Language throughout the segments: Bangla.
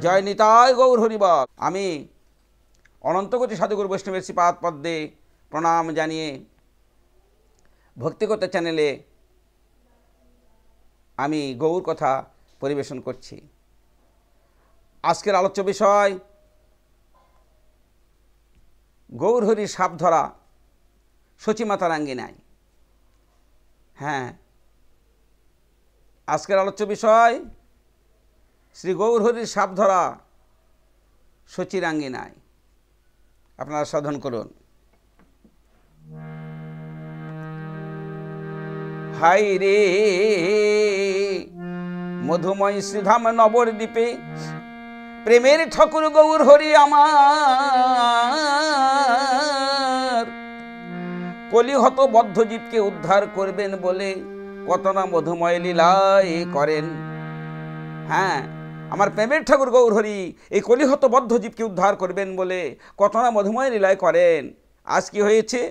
জয় নিতাই গৌর হরিবল। আমি অনন্তকোটি সাধুগুরু বৈষ্ণবের শ্রীপাদ পদ্মে প্রণাম জানিয়ে ভক্তিকথা চ্যানেলে আমি গৌর কথা পরিবেশন করছি। আজকের আলোচ্য বিষয় গৌর হরির সাপ ধরা সচিমাতার আঙ্গিনায়। হ্যাঁ, আজকের আলোচ্য বিষয় শ্রী গৌর হরির সাপ ধরা সচির আঙ্গিনায়। আপনারা সাধন করুন। হাই রে মধুময় শ্রীধাম নবদ্বীপে প্রেমের ঠাকুর গৌর হরি আমার, কলিহত বদ্ধজীবকে উদ্ধার করবেন বলে কত না মধুময় লীলাই করেন। হ্যাঁ, আমার প্রেমের ঠাকুর গৌর হরি এই কলিহত বদ্ধজীবকে উদ্ধার করবেন বলে কত না মধুময় লীলাই করেন। আজ কি হয়েছে?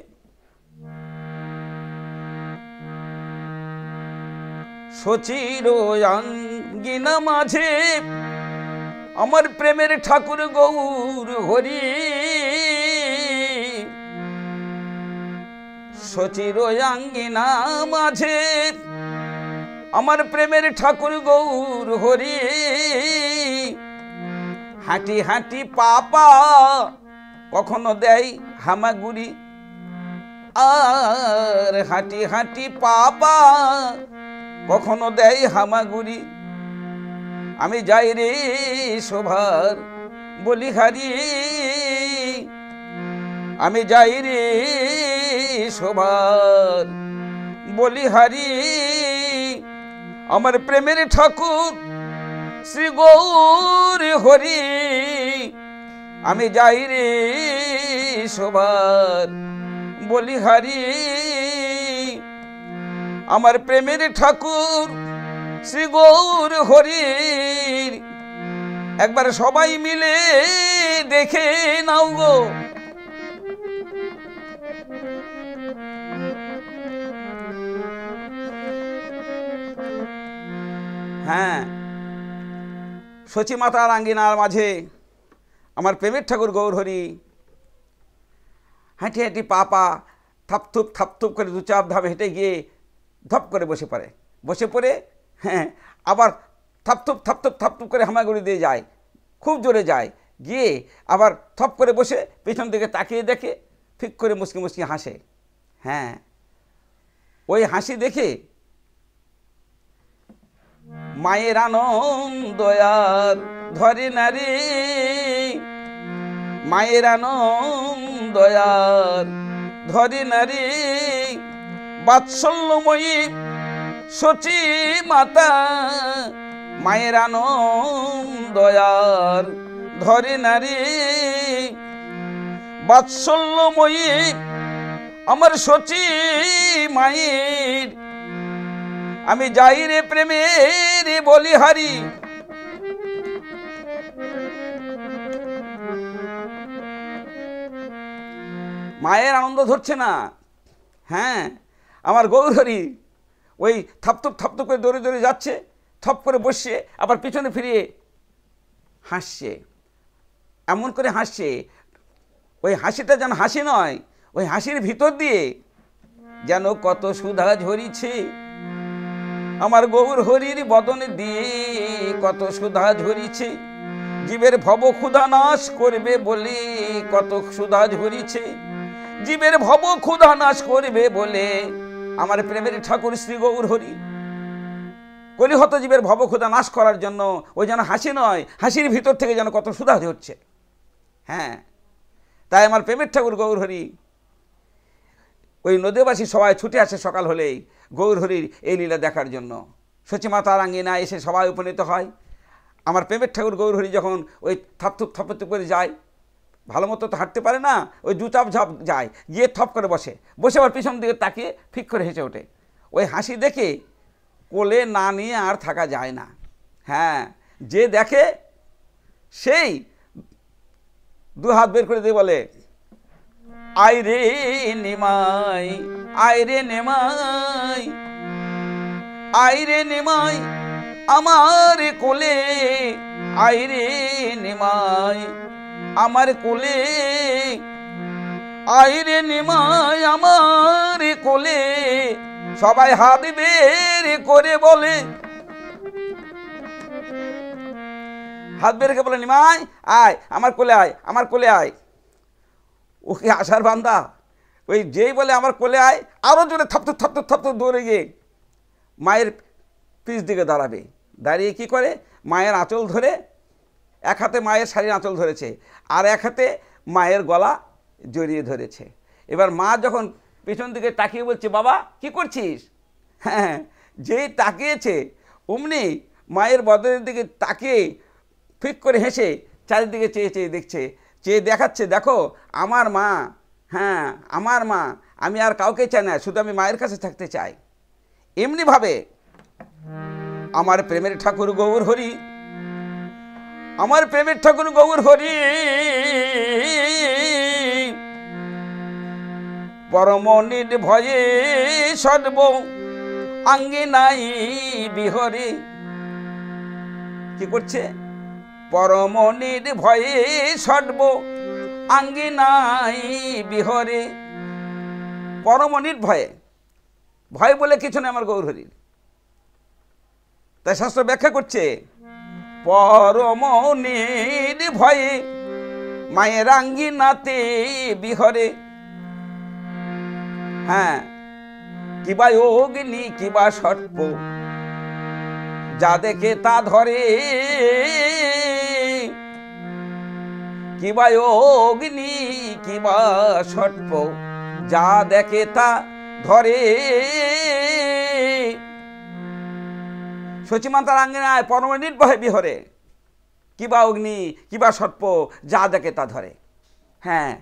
সচির আঙ্গিনা মাঝে আমার প্রেমের ঠাকুর গৌর হরি, সচির আঙ্গিনা মাঝে আমার প্রেমের ঠাকুর গৌর হরি, হাঁটি হাঁটি পাপা কখনো দেয় হামাগুড়ি, আর হাঁটি হাঁটি পাপা কখনো দেয় হামাগুড়ি। আমি যাই রে শোভার বলিহারি, আমি যাই রে শোভার বলিহারি, আমার প্রেমের ঠাকুর শ্রী গৌর হরি, আমি যাই রে শোভার বলিহারি, আমার প্রেমের ঠাকুর শ্রী গৌর হরির একবার সবাই মিলে দেখে নাও গো। হ্যাঁ, সচিমাতার আঙ্গিনার মাঝে আমার প্রেমের ঠাকুর গৌর হরি হাঁটি হাঁটি পাপা থাপথুপ থাপথুপ করে দু চাপ ধাপ হেঁটে গিয়ে ধপ করে বসে পড়ে হ্যাঁ, আবার থাপথুপ থাপথুপ থাপথুপ করে হামাগুড়ি দিয়ে যায়, খুব জোরে যায়, গিয়ে আবার থপ করে বসে পেছন দিকে তাকিয়ে দেখে ফিক করে মুসকি মুসকি হাসে। হ্যাঁ, ওই হাসি দেখে মায়ের আনন্দ আর ধরে না রে, মায়ের আনন্দ আর ধরে না রে, বাৎসল্যময়ী সচি মাতা মায়ের আনন্দ আর ধরে না রে, বাৎসল্যময়ী আমার সচি মায়ের, আমি যাই রে প্রেমের বলিহারি। মায়ের আনন্দ ধরছে না। হ্যাঁ, আমার গৌর হরি ওই থাপথুপ থাপথুপ করে দৌড়ে দৌড়ে যাচ্ছে, থপ করে বসছে, আবার পিছনে ফিরিয়ে হাসছে। এমন করে হাসছে, ওই হাসিটা যেন হাসি নয়, ওই হাসির ভিতর দিয়ে যেন কত সুধা ঝরিছে। আমার গৌর হরির বদনে দিয়ে কত সুধা ঝরিছে, জীবের ভব ক্ষুধা নাশ করবে বলে কত সুধা ঝরিছে, জীবের ভব ক্ষুধা নাশ করবে বলে আমার প্রেমের ঠাকুর শ্রী গৌর হরি কলিহত জীবের ভব ক্ষুধা নাশ করার জন্য ওই যেন হাসি নয়, হাসির ভিতর থেকে যেন কত সুধা ঝরছে। হ্যাঁ, তাই আমার প্রেমের ঠাকুর গৌর হরি ওই নদীবাসী সবাই ছুটে আসে সকাল হলেই গৌর হরির এই লীলা দেখার জন্য। সচিমাতার আঙ্গিনায় এসে সবাই উপনীত হয়। আমার প্রেমের ঠাকুর গৌর হরি যখন ওই থাপথুপ থাপথুপ করে যায়, ভালো মতো তো হাঁটতে পারে না, ওই দু চাপ ঝাপ যায়, গিয়ে থপ করে বসে আবার পিছন দিকে তাকিয়ে ফিক করে হেসে ওঠে। ওই হাসি দেখে কোলে না নিয়ে আর থাকা যায় না। হ্যাঁ, যে দেখে সেই দু হাত বের করে দিয়ে বলে, আই রে নিমাই, আই রে নিমাই, আই রে নিমাই আমার কোলে, আই রে নিমাই আমার কোলে, আয় রে নিমাই আমার কোলে। সবাই হাত বের করে বলে, হাত বের করে বলে নিমাই আয় আমার কোলে, আয় আমার কোলে আয়। ওকে আশার বান্দা ওই যেই বলে আমার কোলে আয়, আরো জোরে থাপথুপ থাপথুপ থাপথুপ দৌড়ে গিয়ে মায়ের পিছ দিকে দাঁড়াবে। দাঁড়িয়ে কি করে, মায়ের আঁচল ধরে, এক হাতে মায়ের শাড়ির আঁচল ধরেছে আর এক হাতে মায়ের গলা জড়িয়ে ধরেছে। এবার মা যখন পেছন দিকে তাকিয়ে বলছে বাবা কি করছিস, হ্যাঁ যেই তাকিয়েছে অমনি মায়ের বদনের দিকে তাকিয়ে ফিক করে হেসে চারিদিকে চেয়ে চেয়ে দেখছে, চেয়ে দেখাচ্ছে দেখো আমার মা, হ্যাঁ আমার মা, আমি আর কাউকে চাই না, শুধু আমি মায়ের কাছে থাকতে চাই। এমনিভাবে আমার প্রেমের ঠাকুর গৌর হরি, আমার প্রেমের ঠাকুর গৌর হরি পরম নির্ভয়ে সর্ব আঙ্গে নাই বিহরে। কি করছে, পরম নির্ভয়ে সর্ব আঙ্গে নাই বিহরে। পরম নির্ভয়ে, ভয় বলে কিছু নেই আমার গৌর হরির। তাই শাস্ত্র ব্যাখ্যা করছে পরম নির্ভয়ে মায়ের আঙ্গিনাতে বিহরে। হ্যাঁ কিবা অগ্নি কিবা সর্প যা দেখে তা ধরে, কিবা অগ্নি কিবা সর্প যা দেখে তা ধরে। সচিমাতার আঙ্গিনায় পরম নির্ভয়ে বিহরে, কিবা অগ্নি কিবা সর্প যা দেখে তা ধরে। হ্যাঁ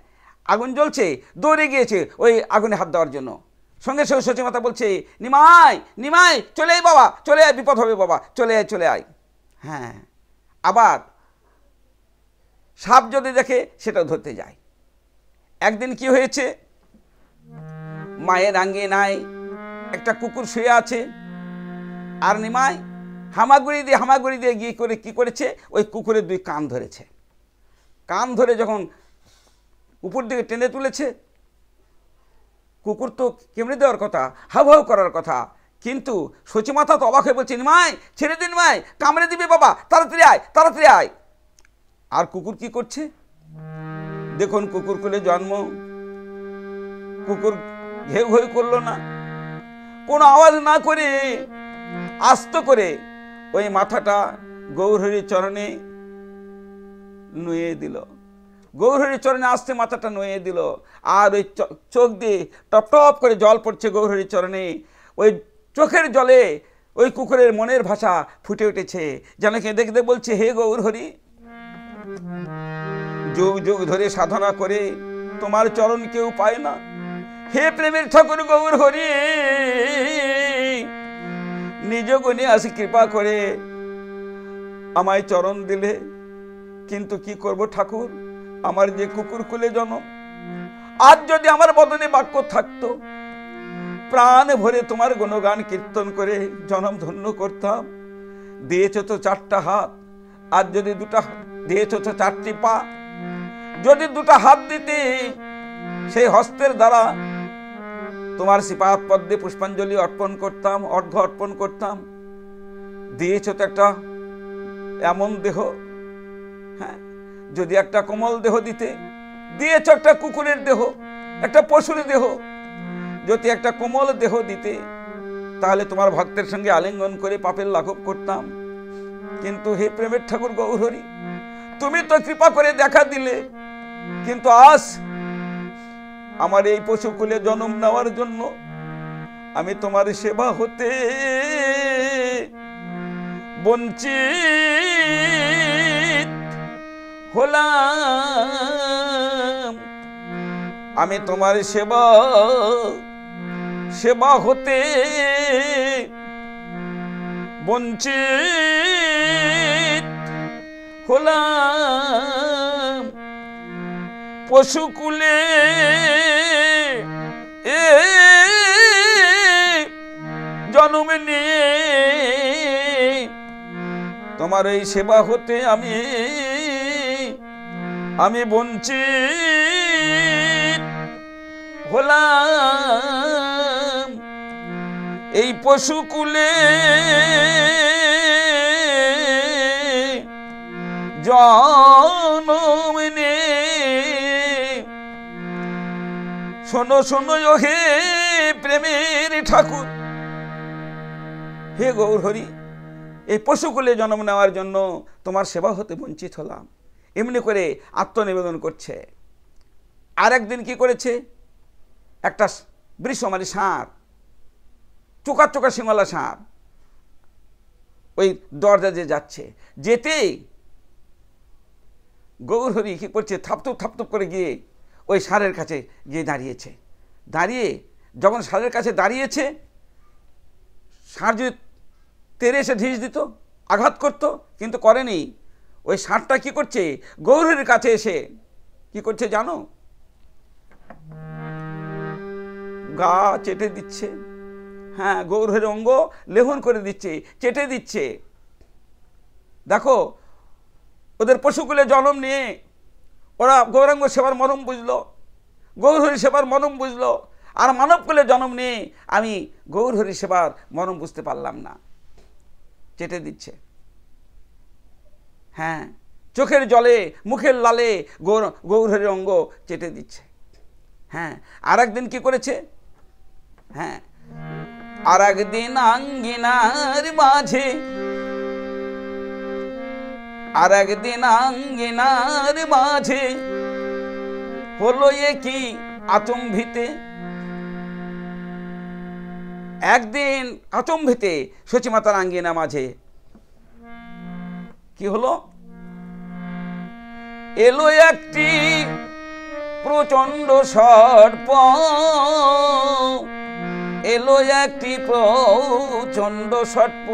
আগুন জ্বলছে, দৌড়ে গিয়েছে ওই আগুনে হাত দেওয়ার জন্য। সঙ্গে সঙ্গে সচিমাতা বলছে নিমাই নিমাই চলে আয় বাবা, চলে আয়, বিপদ হবে বাবা, চলে আয় চলে আয়। হ্যাঁ আবার সাপ যদি দেখে সেটাও ধরতে যায়। একদিন কি হয়েছে, মায়ের আঙ্গিনায় একটা কুকুর শুয়ে আছে, আর নিমাই হামাগুড়ি দিয়ে গিয়ে করে কি করেছে, ওই কুকুরের দুই কান ধরেছে। কান ধরে যখন উপর দিকে টেনে তুলেছে, কুকুর তো কেমড়ে দেওয়ার কথা, হাউ হাউ করার কথা, কিন্তু সচিমাতা তো অবাক হয়ে বলছে নিমাই ছেড়ে দিন, নিমাই কামড়ে দিবে বাবা, তাড়াতাড়ি আয় তাড়াতাড়ি আয়। আর কুকুর কি করছে দেখুন, কুকুর কোলে জন্ম, কুকুর ঘেউ ঘেউ করলো না, কোনো আওয়াজ না করে আস্ত করে ওই মাথাটা গৌরহরির চরণে নুয়ে দিল। গৌরহরির চরণে আসতে মাথাটা নুয়ে দিল, আর ওই চোখ দিয়ে টপ টপ করে জল পড়ছে গৌরহরির চরণে। ওই চোখের জলে ওই কুকুরের মনের ভাষা ফুটে উঠেছে, যেন কে দেখতে বলছে হে গৌরহরি, যুগ যুগ ধরে সাধনা করে তোমার চরণ কেউ পায় না, হে প্রেমের ঠাকুর গৌরহরি, নিজ গুণে আসি কৃপা করে আমায় চরণ দিলে। কিন্তু কি করব ঠাকুর, আমার যে কুকুর কুলে জন্ম, আজ যদি আমার বদনে বাক্য থাকতো, প্রাণ ভরে তোমার গুণগান কীর্তন করে জনম ধন্য করতাম। দিয়েছ তো চারটা হাত, আর যদি দুটা দিয়েছ তো চারটি পা, যদি দুটা হাত দিতে সেই হস্তের দ্বারা তোমার শ্রীপাদ পদ্মে পুষ্পাঞ্জলি অর্পণ করতাম, অর্ঘ্য অর্পণ করতাম। দিয়েছ তো একটা এমন দেহ, হ্যাঁ যদি একটা কোমল দেহ দিতে, দিয়েছ একটা কুকুরের দেহ, একটা পশুর দেহ, যদি একটা কোমল দেহ দিতে তাহলে তোমার ভক্তের সঙ্গে আলিঙ্গন করে পাপের লাঘব করতাম। কিন্তু হে প্রেমের ঠাকুর গৌরহরি, তুমি তো কৃপা করে দেখা দিলে, কিন্তু আজ আমার এই পশুকুলে জন্ম নেওয়ার জন্য আমি তোমার সেবা হতে বঞ্চিত হলাম। আমি তোমার সেবা হতে বঞ্চিত হলাম। পশুকুলে জন্ম নিয়ে তোমার এই সেবা হতে আমি আমি বঞ্চিত হলাম এই পশুকুলে জনম নে। শোনো শোনো হে প্রেমের ঠাকুর, হে গৌরহরি, এই পশুকুলে জন্ম নেওয়ার জন্য তোমার সেবা হতে বঞ্চিত হলাম, এমনি করে আত্মনিবেদন করছে। আর একদিন কি করেছে, একটা বৃষ মানে ষাঁড়, চোকা চোকা শিঙলা ষাঁড় ওই দরজা যে যাচ্ছে, যেতেই গৌরহরি কি করছে, থাপথুপ থাপথুপ করে গিয়ে ওই ষাঁড়ের কাছে গিয়ে দাঁড়িয়েছে। দাঁড়িয়ে যখন ষাঁড়ের কাছে দাঁড়িয়েছে, ষাঁড় যদি তেরে এসে ঢিস দিত, আঘাত করত, কিন্তু করেনি। ওই ষাঁড়টা কি করছে, গৌরহরির কাছে এসে কি করছে জানো, গা চেটে দিচ্ছে। হ্যাঁ, গৌরহরির অঙ্গ লেহন করে দিচ্ছে, চেটে দিচ্ছে। দেখো, ওদের পশুকুলে জন্ম নিয়ে ওরা গৌরাঙ্গ সেবার মরম বুঝলো, গৌরহরি সেবার মরম বুঝলো, আর মানবকুলে জন্ম নিয়ে আমি গৌরহরি সেবার মরম বুঝতে পারলাম না, চেটে দিচ্ছে। হ্যাঁ, চোখের জলে মুখের লালে গৌরহরির অঙ্গ চেটে দিচ্ছে। হ্যাঁ, আর একদিন কি করেছে, হ্যাঁ, আর একদিন আঙ্গিনার মাঝে, আর একদিন আঙ্গিনার মাঝে হলো এ কি আচম্বিতে। একদিন আচম্বিতে সচিমাতার আঙ্গিনা মাঝে কি হলো, এলো একটি প্রচণ্ড সর্প, এলো একটি প্রচণ্ড সর্প,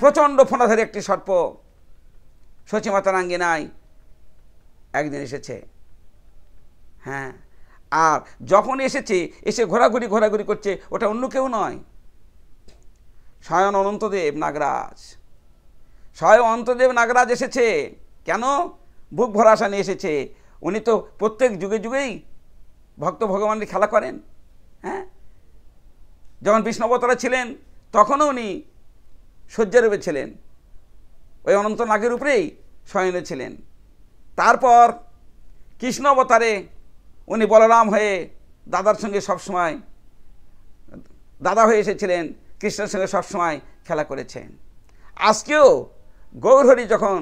প্রচণ্ড ফণাধারী একটি সর্প সচিমাতার আঙ্গিনায় একদিন এসেছে। হ্যাঁ, আর যখন এসেছে, এসে ঘোরাঘুরি ঘোরাঘুরি করছে, ওটা অন্য কেউ নয়, স্বয়ং অনন্তদেব নাগরাজ। স্বয়ং অনন্তদেব নাগরাজ এসেছে। কেন? বুক ভরা আশা নিয়ে এসেছে। উনি তো প্রত্যেক যুগে যুগেই ভক্ত ভগবানের খেলা করেন। হ্যাঁ, যখন বিষ্ণু অবতারে ছিলেন তখনও উনি শয্যারূপে ছিলেন, ওই অনন্ত নাগের উপরেই শয়নে ছিলেন। তারপর কৃষ্ণ অবতারে উনি বলরাম হয়ে দাদার সঙ্গে সবসময় দাদা হয়ে এসেছিলেন, কৃষ্ণের সঙ্গে সবসময় খেলা করেছেন। আজকেও গৌরহরি যখন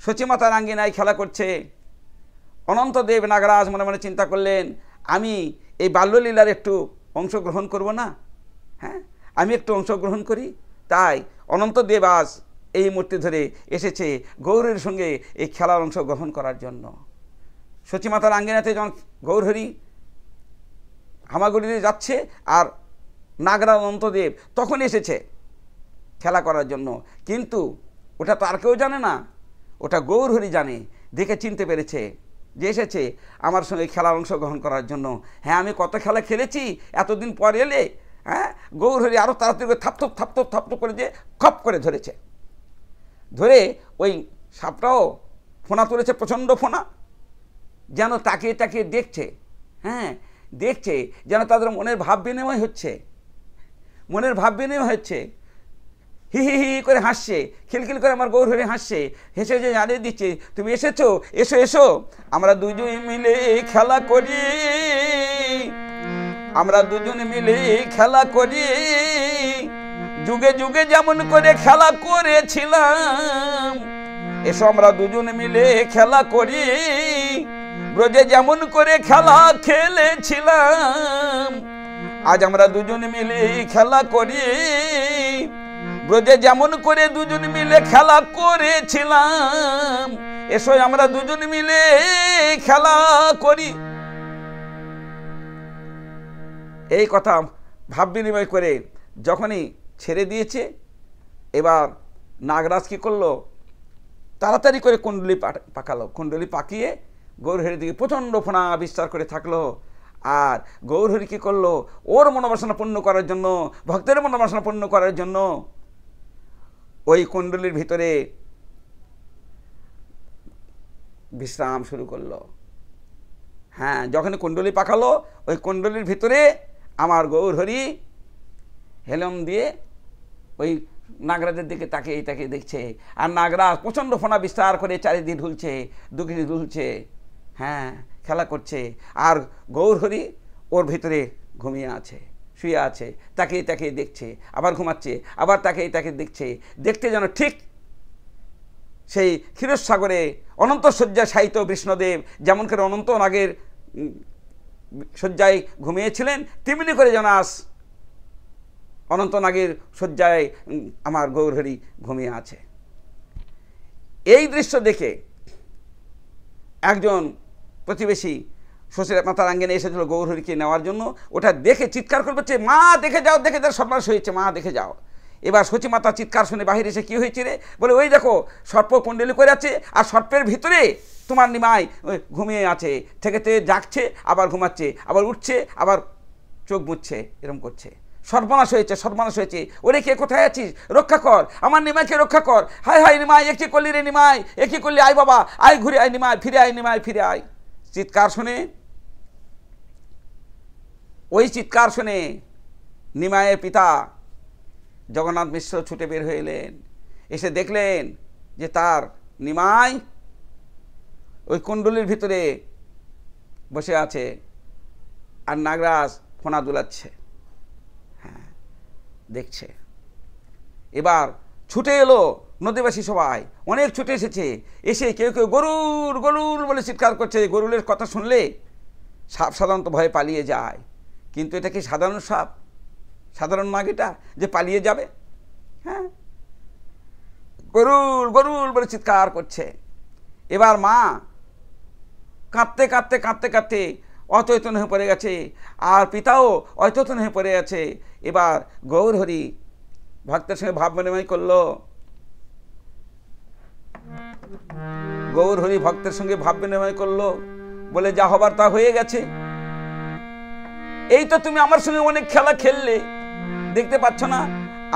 সচিমাতার আঙ্গিনায় খেলা করছে, অনন্তদেব নাগরাজ মনে মনে চিন্তা করলেন, আমি এই বাল্যলীলার একটু অংশগ্রহণ করব না? হ্যাঁ, আমি একটু অংশগ্রহণ করি। তাই অনন্তদেব আজ এই মূর্তি ধরে এসেছে গৌরহরির সঙ্গে এই খেলার অংশগ্রহণ করার জন্য। সচিমাতার আঙ্গিনাতে যখন গৌরহরি হামাগুড়িতে যাচ্ছে, আর নাগরাজ অনন্তদেব তখন এসেছে খেলা করার জন্য। কিন্তু ওটা তো আর কেউ জানে না, ওটা গৌরহরি জানে। দেখে চিনতে পেরেছে যে এসেছে আমার সঙ্গে খেলার অংশগ্রহণ করার জন্য। হ্যাঁ, আমি কত খেলা খেলেছি, এতদিন পর এলে। হ্যাঁ, গৌরহরি আরও তাড়াতাড়ি করে থাপথপ থাপথপ থাপথপ করে যে খপ করে ধরেছে। ধরে ওই সাপটাও ফোনা তুলেছে, প্রচণ্ড ফোনা, যেন তাকিয়ে তাকিয়ে দেখছে। হ্যাঁ, দেখছে যেন তাদের মনের ভাব বিনিময় হচ্ছে, মনের ভাব বিনিময় হচ্ছে। হি হি হি করে হাসছে, খিলখিল করে আমার গৌরহরি হাসছে, হেসে যে জানিয়ে দিচ্ছে, তুমি এসেছো, এসো এসো, আমরা দুজন মিলে খেলা করি, আমরা দুজন মিলে খেলা করি, যুগে যুগে যেমন করে খেলা করেছিলাম, এসো আমরা দুজন মিলে খেলা করি, ব্রজে যেমন করে খেলা খেলেছিলাম, আজ আমরা দুজন মিলে খেলা করি, ব্রজে যেমন করে দুজন মিলে খেলা করেছিলাম, এসো আমরা দুজন মিলে খেলা করি। এই কথা ভাব বিনিময় করে যখনই ছেড়ে দিয়েছে, এবার নাগরাজ কী করলো, তাড়াতাড়ি করে কুণ্ডলী পাকালো। কুণ্ডলী পাকিয়ে গৌরহরির দিকে প্রচণ্ড ফোনা বিস্তার করে থাকলো। আর গৌরহরি কী করলো, ওর মনোবাসনা পূর্ণ করার জন্য, ভক্তের মনোবাসনা পূর্ণ করার জন্য ওই কুণ্ডলীর ভিতরে বিশ্রাম শুরু করলো। হ্যাঁ, যখন কুণ্ডলী পাকালো, ওই কুণ্ডলীর ভিতরে আমার গৌরহরি হেলম দিয়ে ওই নাগরাজের দিকে তাকে দেখছে। আর নাগরাজ প্রচণ্ড ফোনা বিস্তার করে চারিদিকে ঢুলছে, দুদিকে ঢুলছে, হ্যাঁ, খেলা করছে। আর গৌরহরি ওর ভিতরে ঘুমিয়ে আছে, শুয়ে আছে, তাকে দেখছে, আবার ঘুমাচ্ছে, আবার তাকে দেখছে। দেখতে যেন ঠিক সেই ক্ষীরসাগরে অনন্ত শয্যা শায়িত বিষ্ণুদেব যেমন করে অনন্ত নাগের শয্যায় ঘুমিয়েছিলেন, তেমনি করে যেন আজ অনন্ত নাগের শয্যায় আমার গৌরহরি ঘুমিয়ে আছে। এই দৃশ্য দেখে একজন প্রতিবেশী শ্বশুরের মাতার আঙ্গিনে এসেছিল গৌরহরিকে নেওয়ার জন্য। ওটা দেখে চিৎকার করে বলছে, মা দেখে যাও, দেখে যাও, সর্বনাশ হয়েছে, মা দেখে যাও। এবার সচী মাতা চিৎকার শুনে বাহিরে এসে কী হয়েছে রে? বলে, ওই দেখো সর্প কুণ্ডলী করে আছে, আর সর্পের ভিতরে তোমার নিমাই ঘুমিয়ে আছে, থেকে জাগছে, আবার ঘুমাচ্ছে, আবার উঠছে, আবার চোখ মুছছে, এরকম করছে। সর্বনাশ হয়েছে, সর্বনাশ হয়েছে। ওরে কে কোথায় আছিস? রক্ষা কর, আমার নিমাইকে রক্ষা কর। হায় হায় নিমাই, এ কি করলি রে নিমাই, এ কি করলি? আয় বাবা, আয় ঘুরে আয় নিমাই, ফিরে আয় নিমাই, ফিরে আয়। চিৎকার শুনে, ওই চিৎকার শুনে নিমাইয়ের পিতা জগন্নাথ মিশ্র ছুটে বের হয়ে এলেন। এসে দেখলেন যে তার নিমাই ওই কুণ্ডলীর ভিতরে বসে আছে, আর নাগরাজ ফোনা দুলাচ্ছে, হ্যাঁ, দেখছে। এবার ছুটে এলো নদীবাসী সবাই, অনেক ছুটে এসেছে। এসে কেউ কেউ গরুর গরুর বলে চিৎকার করছে। গরুলের কথা শুনলে সাপ সাধারণত ভয়ে পালিয়ে যায়, কিন্তু এটা কি সাধারণ সাপ, সাধারণ নাগ এটা যে পালিয়ে যাবে? হ্যাঁ, গরুল গরুল বলে চিৎকার করছে। এবার মা কাঁদতে কাঁদতে কাঁদতে কাঁদতে অচেতন হয়ে পড়ে গেছে, আর পিতাও অচেতন হয়ে পড়ে গেছে। এবার গৌরহরি ভক্তের সঙ্গে ভাব বিনিময় করলো। গৌরহরি ভক্তের সঙ্গে ভাব বিনিময় করলো, বলে, যা হবার তা হয়ে গেছে। এই তো তুমি আমার সঙ্গে অনেক খেলা খেললে, দেখতে পাচ্ছ না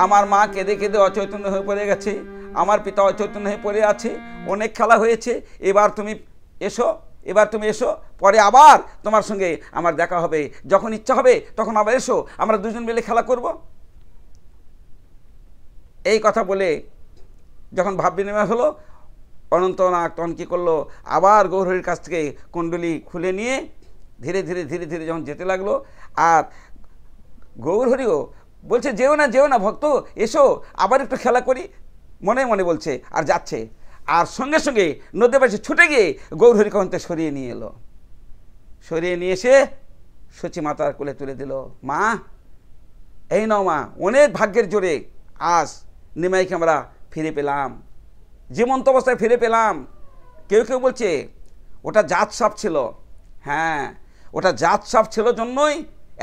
আমার মা কেঁদে কেঁদে অচৈতন্য হয়ে পড়ে গেছে, আমার পিতা অচৈতন্য হয়ে পড়ে আছে, অনেক খেলা হয়েছে। এবার তুমি এসো, এবার তুমি এসো, পরে আবার তোমার সঙ্গে আমার দেখা হবে, যখন ইচ্ছা হবে তখন আবার এসো, আমরা দুজন মিলে খেলা করব। এই কথা বলে যখন ভাব বিনিময় হলো, অনন্তনাগ তখন কী করলো, আবার গৌরহরির কাছ থেকে কুণ্ডলী খুলে নিয়ে ধীরে ধীরে ধীরে ধীরে যখন যেতে লাগলো, আর গৌরহরিও বলছে, যেও না যেও না ভক্ত, এসো আবার একটু খেলা করি, মনে মনে বলছে, আর যাচ্ছে। আর সঙ্গে সঙ্গে নদীর পাশে ছুটে গিয়ে গৌরহরিকে অন্তে সরিয়ে নিয়ে এলো। সরিয়ে নিয়ে এসে সচী মাতার কোলে তুলে দিল। মা, এই নাও মা, অনেক ভাগ্যের জোরে আজ নিমাইকে আমরা ফিরে পেলাম, জীবন্ত অবস্থায় ফিরে পেলাম। কেউ কেউ বলছে ওটা জাত সাপ ছিল। হ্যাঁ, ওটা জাত সাপ ছিল জন্যই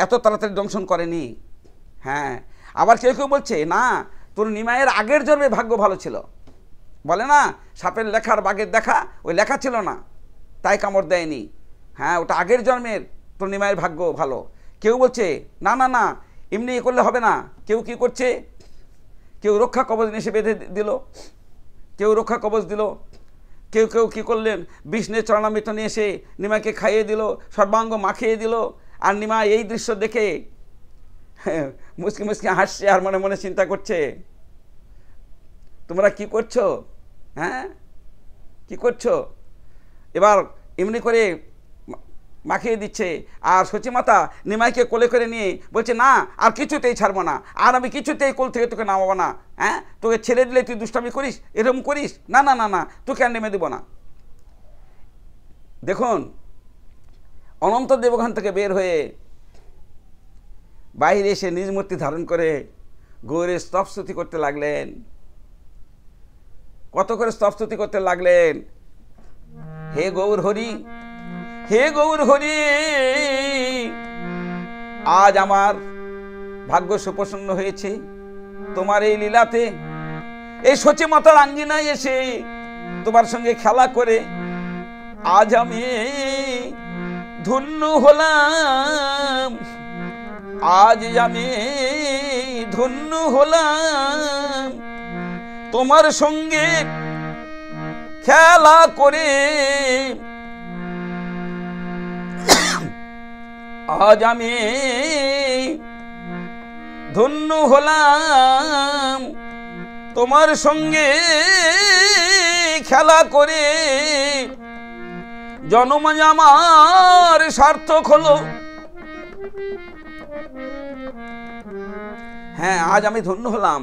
এত তাড়াতাড়ি দংশন করেনি। হ্যাঁ, আবার কেউ কেউ বলছে না, তোর নিমাইয়ের আগের জন্মে ভাগ্য ভালো ছিল। বলে না, সাপের লেখার বাঘের দেখা, ওই লেখা ছিল না তাই কামড় দেয়নি। হ্যাঁ, ওটা আগের জন্মের তোর নিমাইয়ের ভাগ্য ভালো। কেউ বলছে না না না, এমনি এ করলে হবে না। কেউ কি করছে, কেউ রক্ষা কবচ নিয়ে বেঁধে দিল, কেউ রক্ষা কবচ দিল, কেউ কেউ কী করলেন, বিষ্ণুর চরণামৃত নিয়ে এসে নিমাইকে খাইয়ে দিল, সর্বাঙ্গ মাখিয়ে দিল। আর নিমাই এই দৃশ্য দেখে মুচকি মুচকি হাসছে, আর মনে মনে চিন্তা করছে, তোমরা কি করছো? হ্যাঁ, কি করছো? এবার এমনি করে মাখিয়ে দিচ্ছে। আর সচী মাতা নিমাইকে কোলে করে নিয়ে বলছে, না আর কিছুতেই ছাড়বো না, আর আমি কিছুতেই কোল থেকে তোকে নামাবো না। হ্যাঁ, তোকে ছেড়ে দিলে তুই দুষ্টামি করিস, এরকম করিস, না না না না, তোকে আর নেমে দেবো না। দেখুন, অনন্ত দেবগণ থেকে বের হয়ে বাইরে এসে নিজ মূর্তি ধারণ করে গৌরের স্তবস্তুতি করতে লাগলেন। কত করে স্তবস্তুতি করতে লাগলেন, হে গৌর হরি, হে গৌর হরি, আজ আমার ভাগ্য সুপ্রসন্ন হয়েছে তোমার এই লীলাতে, এই সচী মাতার আঙ্গিনায় এসে তোমার সঙ্গে খেলা করে আজ আমি ধন্য হলাম, আজ আমি ধন্য হলাম। তোমার সঙ্গে খেলা করে আজ আমি ধন্য হলাম, তোমার সঙ্গে খেলা করে জন্ম আমার সার্থক হলো। হ্যাঁ, আজ আমি ধন্য হলাম,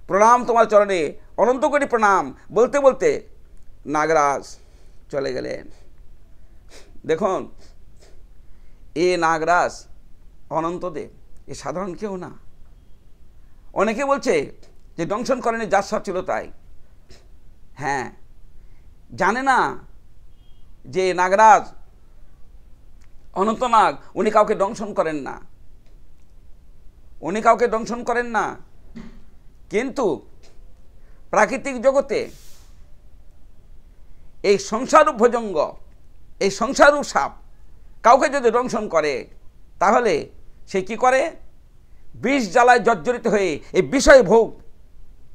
প্রণাম তোমার চরণে, অনন্ত কোটি প্রণাম বলতে বলতে নাগরাজ চলে গেলেন। দেখুন, এ নাগরাজ অনন্তদেব এ সাধারণ কেউ না। অনেকে বলছে যে দংশন করেনি, যার সব ছিল তাই। হ্যাঁ, জানে না যে নাগরাজ অনন্তনাগ উনি কাউকে দংশন করেন না, উনি কাউকে দংশন করেন না। কিন্তু প্রাকৃতিক জগতে এই সংসারূপ ভুজঙ্গ, এই সংসারূপ সাপ কাউকে যদি দংশন করে তাহলে সে কি করে? বিষ জ্বালায় জর্জরিত হয়ে এই বিষয় ভোগ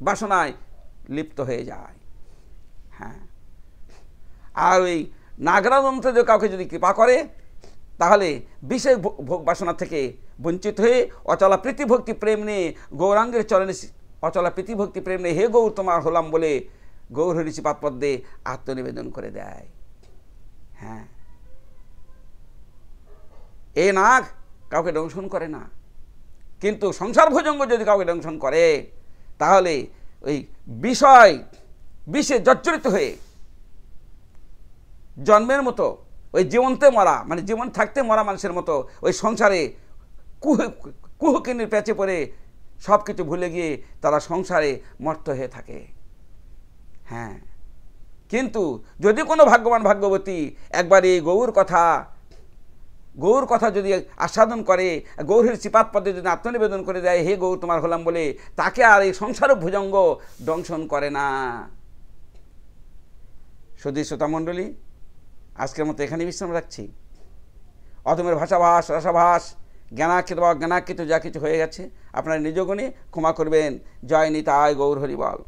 বাসনায় লিপ্ত হয়ে যায়। হ্যাঁ, আর ওই নাগরাজ যদি কাউকে যদি কৃপা করে তাহলে বিষয় ভোগ বাসনা থেকে বঞ্চিত হয়ে অচলা প্রীতিভক্তি প্রেম নিয়ে গৌরাঙ্গের চরণে, অচলা প্রীতিভক্তি প্রেম নিয়ে হে গৌর তোমার হলাম বলে গৌরহরি শ্রীপাদ পদ্মে আত্মনিবেদন করে দেয়। হ্যাঁ, এ নাগ কাউকে দংশন করে না, কিন্তু সংসার ভুজঙ্গ যদি কাউকে দংশন করে তাহলে ওই বিষে জর্জরিত হয়ে জন্মের মতো ওই জীবনতে মরা, মানে জীবন থাকতে মরা মানুষের মতো ওই সংসারে কুহুকিনীর প্যাচে পড়ে সব কিছু ভুলে গিয়ে তারা সংসারে মর্ত হয়ে থাকে। হ্যাঁ, কিন্তু যদি কোনো ভাগ্যবান ভাগ্যবতী একবার এই গৌর কথা যদি আস্বাদন করে, গৌরের শ্রীপাদ পদে যদি আত্মনিবেদন করে দেয় হে গৌর তোমার হলাম বলে, তাকে আর এই সংসার ভুজঙ্গ দংশন করে না। সুধী শ্রোতামণ্ডলী, আজকের মতো এখানে বিশ্রাম রাখছি। অদমের ভাষাভাষ, রসাভাস, জ্ঞানাকৃত বা অজ্ঞানাকৃত যা কিছু হয়ে গেছে আপনারা নিজ গুণে ক্ষমা করবেন। জয় নিতাই গৌর হরি বল।